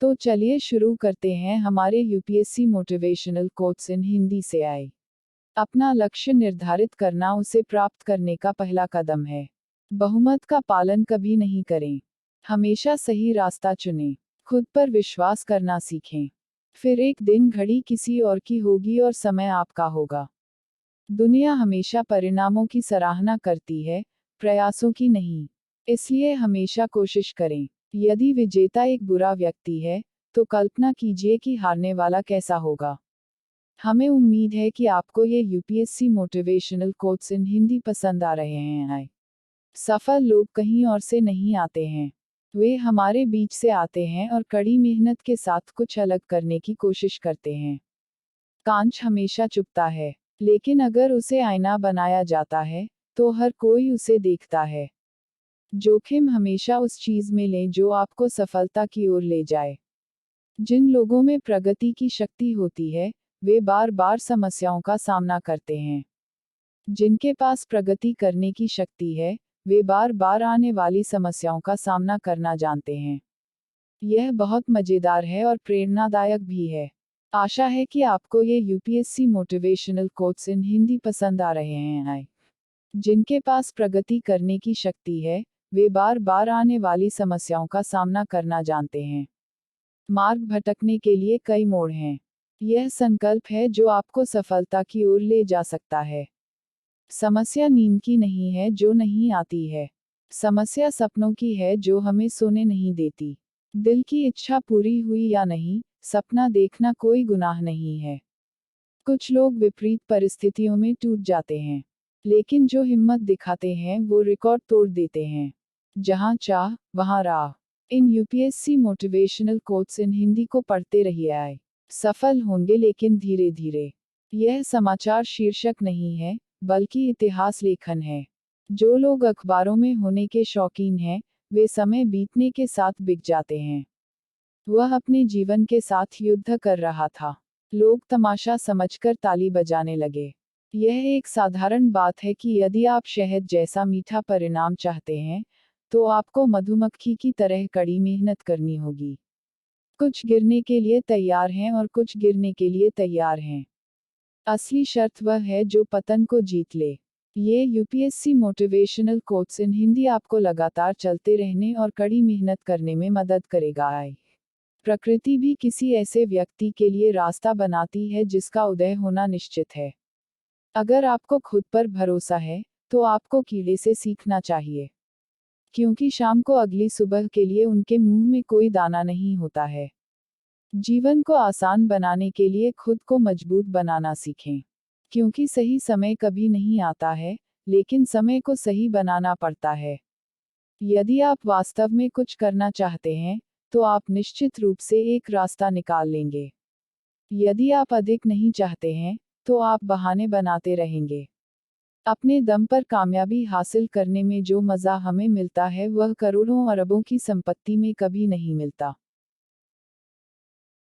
तो चलिए शुरू करते हैं हमारे UPSC motivational quotes in Hindi से आए। अपना लक्ष्य निर्धारित करना उसे प्राप्त करने का पहला कदम है। बहुमत का पालन कभी नहीं करें। हमेशा सही रास्ता चुनें। खुद पर विश्वास करना सीखें। फिर एक दिन घड़ी किसी और की होगी और समय आपका होगा। दुनिया हमेशा परिणामों की सराहना करती है, प्रयासों की नहीं। इसलिए हमेशा कोशिश करें। यदि विजेता एक बुरा व्यक्ति है, तो कल्पना कीजिए कि हारने वाला कैसा होगा। हमें उम्मीद है कि आपको ये UPSC motivational quotes in Hindi पसंद आ रहे हैं। सफल लोग कहीं और से नहीं आते हैं। वे हमारे बीच से आते हैं और कड़ी मेहनत के साथ कुछ अलग करने की कोशिश करते हैं। कांच हमेशा चुभता है, लेकिन अगर उसे आईना बनाया जाता है, तो हर कोई उसे देखता है। जोखिम हमेशा उस चीज में लें जो आपको सफलता की ओर ले जाए। जिन लोगों में प्रगति की शक्ति होती है, वे बार बार समस्याओं का सामना करते हैं। जिनके पास प्रगति करने की शक्ति है, वे बार बार आने वाली समस्याओं का सामना करना जानते हैं। यह बहुत मजेदार है और प्रेरणादायक भी है। आशा है कि आपको ये UPSC motivational quotes in Hindi पसंद आ रहे हैं। जिनके पास प्रगति करने की शक्ति है, वे बार बार आने वाली समस्याओं का सामना करना जानते हैं। मार्ग भटकने के लिए कई मोड़ हैं। यह संकल्प है जो आपको सफलता की ओर ले जा सकता है। समस्या नींद की नहीं है जो नहीं आती है। समस्या सपनों की है जो हमें सोने नहीं देती। दिल की इच्छा पूरी हुई या नहीं, सपना देखना कोई गुनाह नहीं है। कुछ लोग विपरीत परिस्थितियों में टूट जाते हैं, लेकिन जो हिम्मत दिखाते हैं वो रिकॉर्ड तोड़ देते हैं। जहां चाह, वहां राह। इन UPSC motivational quotes in Hindi को पढ़ते रहिए। आए सफल होंगे, लेकिन धीरे धीरे। यह समाचार शीर्षक नहीं है, बल्कि इतिहास लेखन है। जो लोग अखबारों में होने के शौकीन हैं, वे समय बीतने के साथ बिक जाते हैं। वह अपने जीवन के साथ युद्ध कर रहा था। लोग तमाशा समझकर ताली बजाने लगे। यह एक साधारण बात है कि यदि आप शहद जैसा मीठा परिणाम चाहते हैं, तो आपको मधुमक्खी की तरह कड़ी मेहनत करनी होगी। कुछ गिरने के लिए तैयार हैं और कुछ गिरने के लिए तैयार हैं। असली शर्त वह है जो पतन को जीत ले। ये UPSC motivational quotes in Hindi आपको लगातार चलते रहने और कड़ी मेहनत करने में मदद करेगा। प्रकृति भी किसी ऐसे व्यक्ति के लिए रास्ता बनाती है जिसका उदय होना निश्चित है। अगर आपको खुद पर भरोसा है, तो आपको कीड़े से सीखना चाहिए, क्योंकि शाम को अगली सुबह के लिए उनके मुंह में कोई दाना नहीं होता है। जीवन को आसान बनाने के लिए खुद को मजबूत बनाना सीखें, क्योंकि सही समय कभी नहीं आता है, लेकिन समय को सही बनाना पड़ता है। यदि आप वास्तव में कुछ करना चाहते हैं, तो आप निश्चित रूप से एक रास्ता निकाल लेंगे। यदि आप अधिक नहीं चाहते हैं, तो आप बहाने बनाते रहेंगे। अपने दम पर कामयाबी हासिल करने में जो मज़ा हमें मिलता है वह करोड़ों अरबों की संपत्ति में कभी नहीं मिलता।